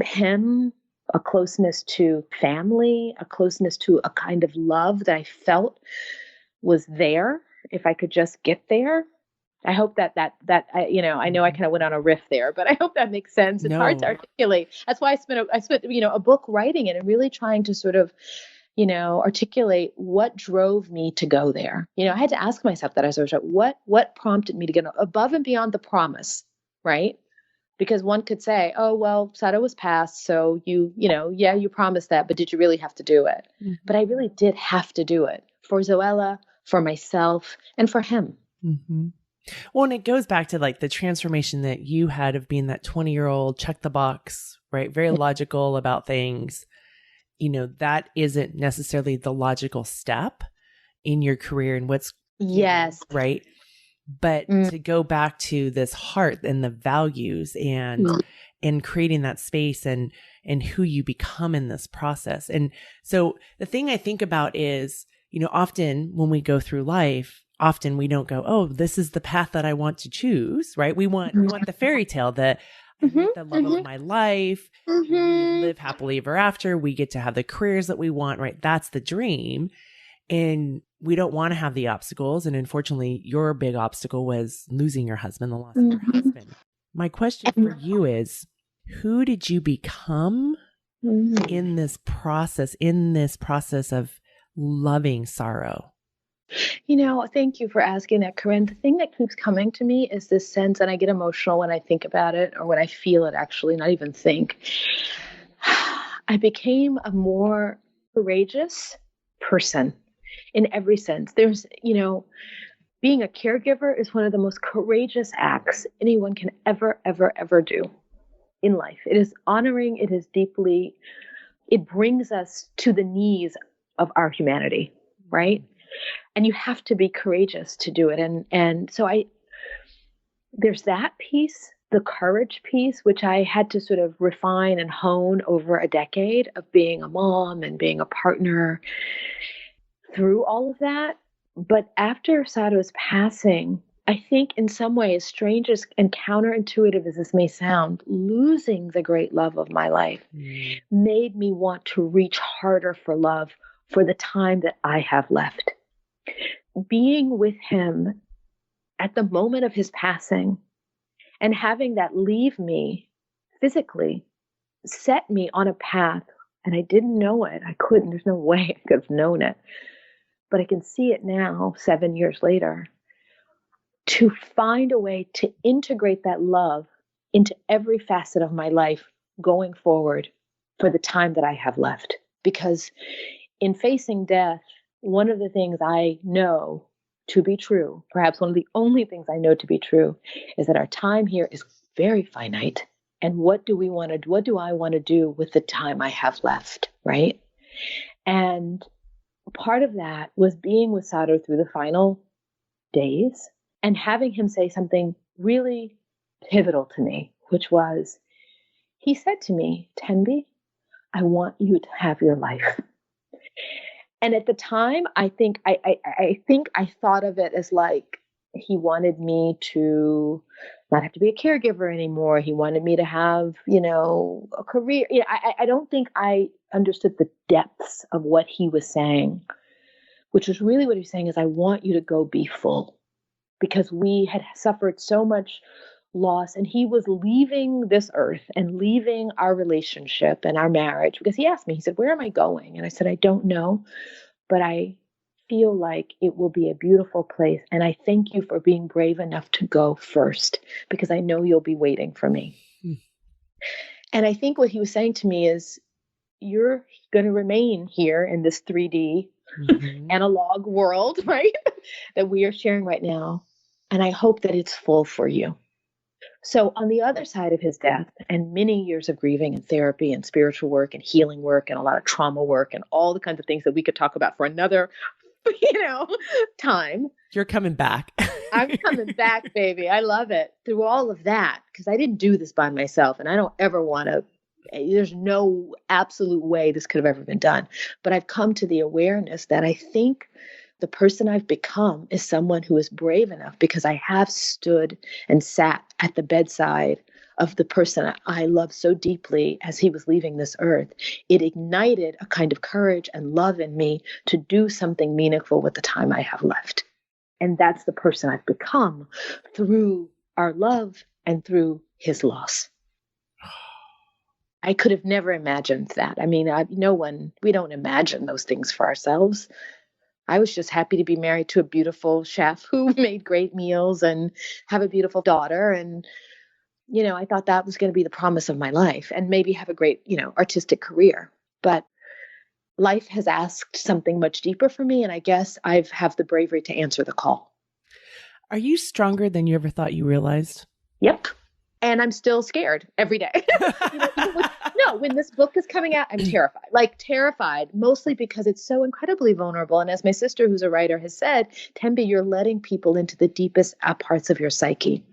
him, a closeness to family, a closeness to a kind of love that I felt was there if I could just get there. I hope that I know I kind of went on a riff there, but I hope that makes sense. It's hard to articulate. That's why I spent a book writing it and really trying to sort of articulate what drove me to go there. I had to ask myself that as I was what prompted me to get above and beyond the promise, right? Because one could say, oh, well, Sato was passed, so you promised that, but did you really have to do it? Mm-hmm. But I really did have to do it for Zoella, for myself, and for him. Mm-hmm. Well, and it goes back to like the transformation that you had of being that 20-year-old, check the box, right? Very logical about things. That isn't necessarily the logical step in your career and what's yes, right. But to go back to this heart and the values and creating that space and who you become in this process. And so the thing I think about is, often when we go through life, often we don't go, oh, this is the path that I want to choose, right? We want the fairy tale that I meet the love of my life. We live happily ever after. We get to have the careers that we want, right? That's the dream. And we don't want to have the obstacles. And unfortunately, your big obstacle was losing your husband, the loss of your husband. My question for you is, who did you become in this process of loving sorrow? Thank you for asking that, Corinne. The thing that keeps coming to me is this sense, and I get emotional when I think about it or when I feel it, actually, not even think. I became a more courageous person in every sense. There's, being a caregiver is one of the most courageous acts anyone can ever, ever, ever do in life. It is honoring. It brings us to the knees of our humanity, right? And you have to be courageous to do it. And so there's that piece, the courage piece, which I had to sort of refine and hone over a decade of being a mom and being a partner through all of that. But after Sato's passing, I think in some ways, strange and counterintuitive as this may sound, losing the great love of my life made me want to reach harder for love for the time that I have left. Being with him at the moment of his passing and having that leave me physically set me on a path, and I didn't know it. I couldn't, there's no way I could have known it. But I can see it now, 7 years later, to find a way to integrate that love into every facet of my life going forward for the time that I have left. Because in facing death, one of the things I know to be true, perhaps one of the only things I know to be true, is that our time here is very finite. And what do I want to do with the time I have left, right? And part of that was being with Sato through the final days and having him say something really pivotal to me, which was, he said to me, Tembi, I want you to have your life. And at the time, I think I thought of it as like, he wanted me to not have to be a caregiver anymore. He wanted me to have, a career. I don't think I understood the depths of what he was saying, which was really what he was saying is, I want you to go be full, because we had suffered so much loss, and he was leaving this earth and leaving our relationship and our marriage, because he asked me, he said, where am I going? And I said, I don't know, but I feel like it will be a beautiful place. And I thank you for being brave enough to go first, because I know you'll be waiting for me. And I think what he was saying to me is, you're going to remain here in this 3D analog world, right? that we are sharing right now. And I hope that it's full for you. So on the other side of his death, and many years of grieving and therapy and spiritual work and healing work and a lot of trauma work and all the kinds of things that we could talk about for another, time. You're coming back. I'm coming back, baby. I love it. Through all of that, because I didn't do this by myself, and I don't ever want to. There's no absolute way this could have ever been done. But I've come to the awareness that I think the person I've become is someone who is brave enough, because I have stood and sat at the bedside of the person I love so deeply as he was leaving this earth. It ignited a kind of courage and love in me to do something meaningful with the time I have left. And that's the person I've become through our love and through his loss. I could have never imagined that. I mean, we don't imagine those things for ourselves. I was just happy to be married to a beautiful chef who made great meals and have a beautiful daughter. And, I thought that was going to be the promise of my life, and maybe have a great, artistic career. But life has asked something much deeper for me. And I guess I have the bravery to answer the call. Are you stronger than you ever thought you realized? Yep. And I'm still scared every day. When this book is coming out, I'm terrified, mostly because it's so incredibly vulnerable. And as my sister, who's a writer, has said, Tembi, you're letting people into the deepest parts of your psyche.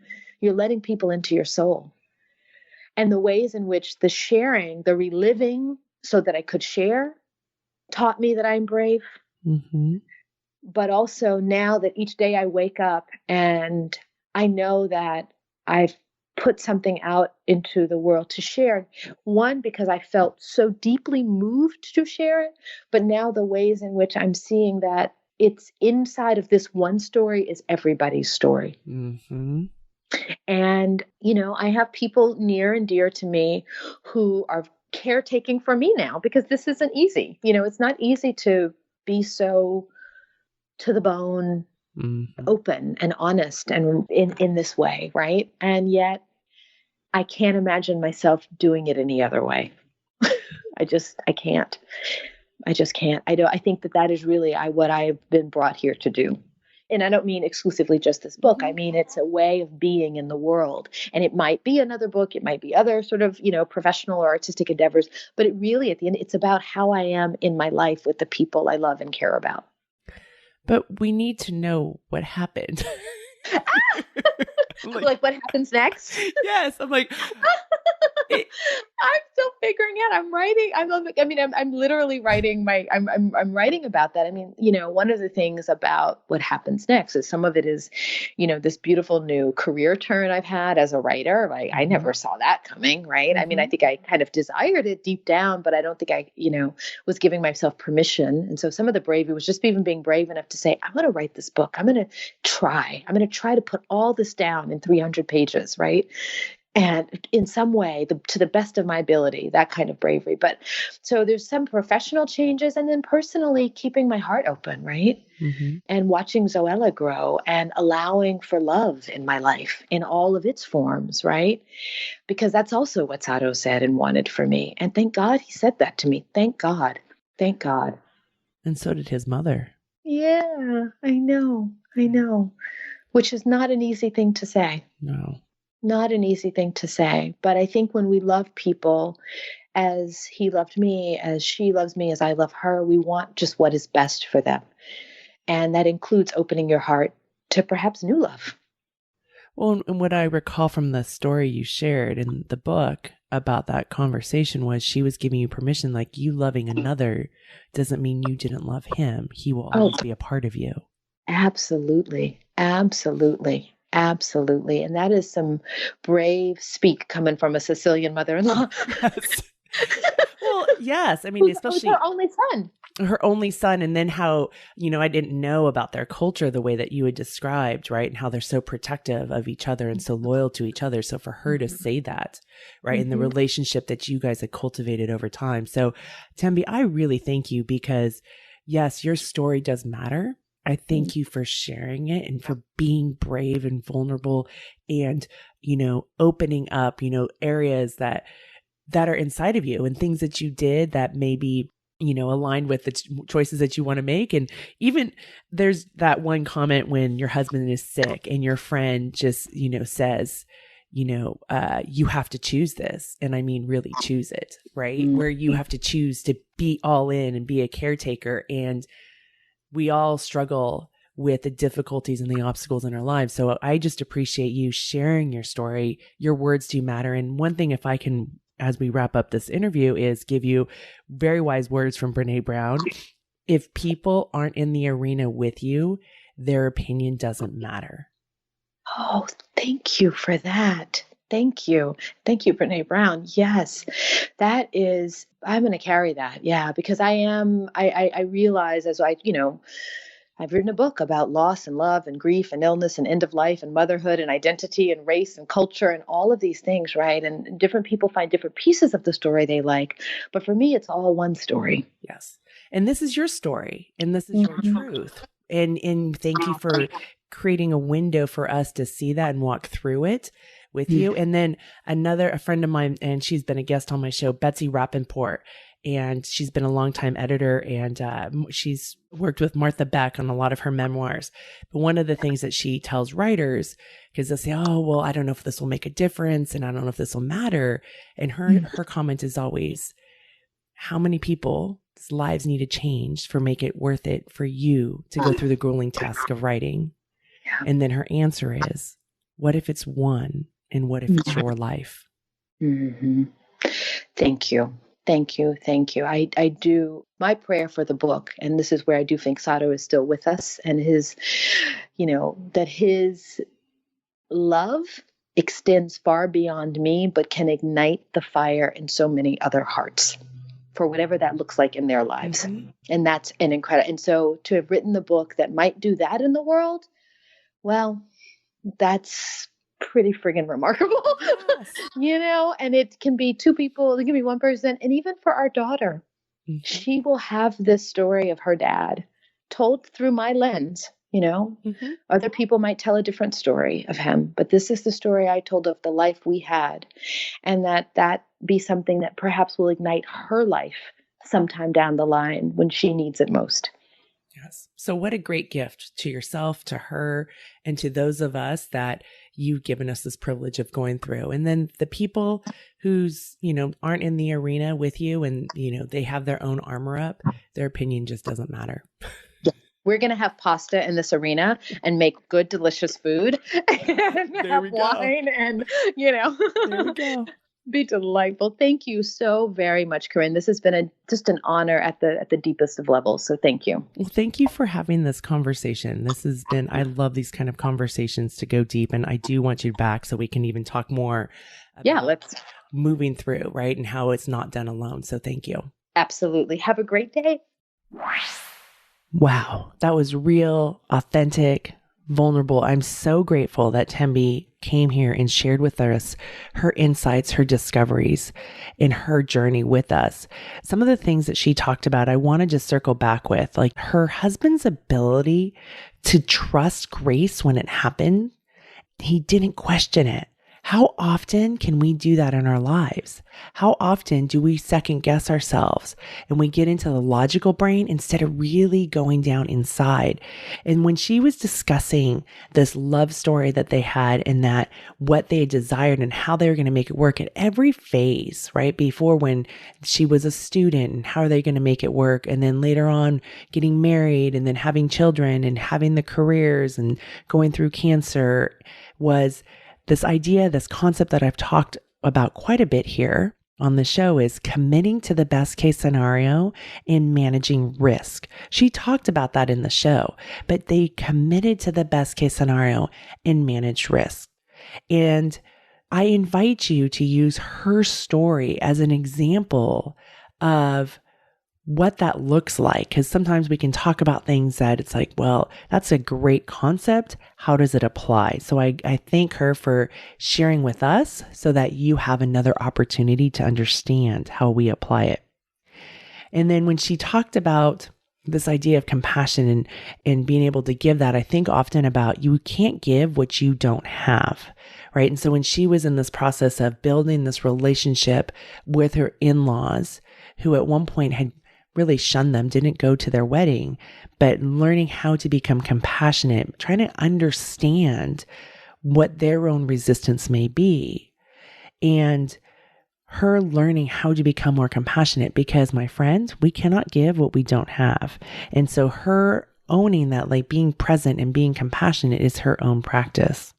You're letting people into your soul. And the ways in which the sharing, the reliving so that I could share, taught me that I'm brave. Mm-hmm. But also now that each day I wake up and I know that I've put something out into the world to share. One, because I felt so deeply moved to share it, but now the ways in which I'm seeing that it's inside of this one story is everybody's story. Mm-hmm. And, I have people near and dear to me who are caretaking for me now, because this isn't easy. It's not easy to be so to the bone, open and honest and in this way, right? And yet I can't imagine myself doing it any other way. I can't. I just can't. I think that is really what I've been brought here to do. And I don't mean exclusively just this book. I mean, it's a way of being in the world. And it might be another book. It might be other sort of, professional or artistic endeavors. But it really, at the end, it's about how I am in my life with the people I love and care about. But we need to know what happened. like what happens next? Yes. I'm like, I'm still figuring out. I'm writing. I'm literally writing I'm writing about that. I mean, one of the things about what happens next is some of it is, this beautiful new career turn I've had as a writer. Like I never saw that coming. Right. Mm-hmm. I mean, I think I kind of desired it deep down, but I don't think I, was giving myself permission. And so some of the bravery was just even being brave enough to say, I'm going to write this book. I'm going to try to put all this down in 300 pages. Right. And in some way, to the best of my ability, that kind of bravery. But so there's some professional changes, and then personally keeping my heart open, right? Mm-hmm. And watching Zoella grow and allowing for love in my life in all of its forms, right? Because that's also what Sato said and wanted for me. And thank God he said that to me. Thank God. Thank God. And so did his mother. Yeah, I know. I know. Which is not an easy thing to say. No. Not an easy thing to say. But I think when we love people as he loved me, as she loves me, as I love her, we want just what is best for them. And that includes opening your heart to perhaps new love. Well, and what I recall from the story you shared in the book about that conversation was she was giving you permission, like you loving another doesn't mean you didn't love him. He will always be a part of you. Absolutely. Absolutely. Absolutely. And that is some brave speak coming from a Sicilian mother-in-law. Yes. Well, yes. I mean, especially her only son. Her only son. And then how, I didn't know about their culture the way that you had described, right? And how they're so protective of each other and so loyal to each other. So for her to say that, right? And the relationship that you guys had cultivated over time. So Tembi, I really thank you because yes, your story does matter. I thank you for sharing it and for being brave and vulnerable and, opening up, areas that are inside of you and things that you did that maybe, aligned with the choices that you want to make. And even there's that one comment when your husband is sick and your friend just, says, you have to choose this. And I mean, really choose it, right? Where you have to choose to be all in and be a caretaker. And we all struggle with the difficulties and the obstacles in our lives. So I just appreciate you sharing your story. Your words do matter. And one thing, if I can, as we wrap up this interview, is give you very wise words from Brene Brown. If people aren't in the arena with you, their opinion doesn't matter. Oh, thank you for that. Thank you. Thank you, Brene Brown. Yes, that is, I'm going to carry that. Yeah, because I realize as I've written a book about loss and love and grief and illness and end of life and motherhood and identity and race and culture and all of these things, right? And different people find different pieces of the story they like. But for me, it's all one story. Yes. And this is your story and this is your truth. And thank you for creating a window for us to see that and walk through it with you. And then a friend of mine, and she's been a guest on my show, Betsy Rappaport. And she's been a longtime editor and she's worked with Martha Beck on a lot of her memoirs. But one of the things that she tells writers, because they'll say, oh, well, I don't know if this will make a difference and I don't know if this will matter. And her comment is always, how many people's lives need to change for make it worth it for you to go through the grueling task of writing? Yeah. And then her answer is, what if it's one? And what if it's your life? Mm-hmm. Thank you. Thank you. Thank you. I do. My prayer for the book, and this is where I do think Sato is still with us, and his, that his love extends far beyond me, but can ignite the fire in so many other hearts for whatever that looks like in their lives. Mm-hmm. And that's an incredible. And so to have written the book that might do that in the world, well, that's pretty friggin' remarkable, yes. And it can be two people, it can be one person. And even for our daughter, she will have this story of her dad told through my lens, Other people might tell a different story of him, but this is the story I told of the life we had. And that be something that perhaps will ignite her life sometime down the line when she needs it most. Yes. So what a great gift to yourself, to her, and to those of us that you've given us this privilege of going through. And then the people who's, aren't in the arena with you and, they have their own armor up, their opinion just doesn't matter. We're going to have pasta in this arena and make good, delicious food and have wine and, There we go. Be delightful. Thank you so very much, Corinne. This has been just an honor at the deepest of levels. So thank you. Well, thank you for having this conversation. This has been, I love these kind of conversations to go deep. And I do want you back so we can even talk more about let's moving through, right? And how it's not done alone. So thank you. Absolutely. Have a great day. Wow. That was real, authentic, vulnerable. I'm so grateful that Tembi came here and shared with us her insights, her discoveries, and her journey with us. Some of the things that she talked about, I want to just circle back with, like her husband's ability to trust grace when it happened. He didn't question it. How often can we do that in our lives? How often do we second guess ourselves and we get into the logical brain instead of really going down inside? And when she was discussing this love story that they had and that what they desired and how they were going to make it work at every phase, right? Before when she was a student and how are they going to make it work? And then later on getting married and then having children and having the careers and going through cancer was this idea, this concept that I've talked about quite a bit here on the show is committing to the best case scenario and managing risk. She talked about that in the show, but they committed to the best case scenario and managed risk. And I invite you to use her story as an example of what that looks like. Because sometimes we can talk about things that it's like, well, that's a great concept. How does it apply? So I thank her for sharing with us so that you have another opportunity to understand how we apply it. And then when she talked about this idea of compassion and being able to give that, I think often about you can't give what you don't have, right? And so when she was in this process of building this relationship with her in-laws, who at one point had really shunned them, didn't go to their wedding, but learning how to become compassionate, trying to understand what their own resistance may be. And her learning how to become more compassionate because, my friends, we cannot give what we don't have. And so her owning that, like being present and being compassionate is her own practice.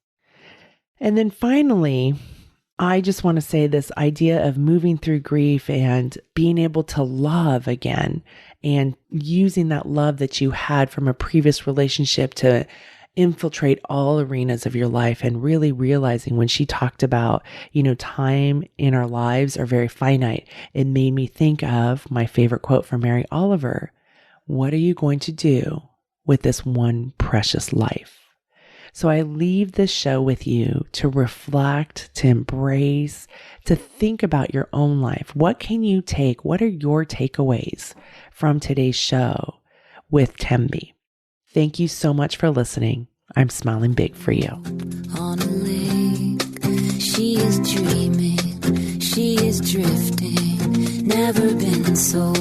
And then finally, I just want to say this idea of moving through grief and being able to love again and using that love that you had from a previous relationship to infiltrate all arenas of your life and really realizing when she talked about, time in our lives are very finite. It made me think of my favorite quote from Mary Oliver. What are you going to do with this one precious life? So I leave this show with you to reflect, to embrace, to think about your own life. What can you take? What are your takeaways from today's show with Tembi? Thank you so much for listening. I'm smiling big for you. On a lake, she is dreaming, she is drifting, never been so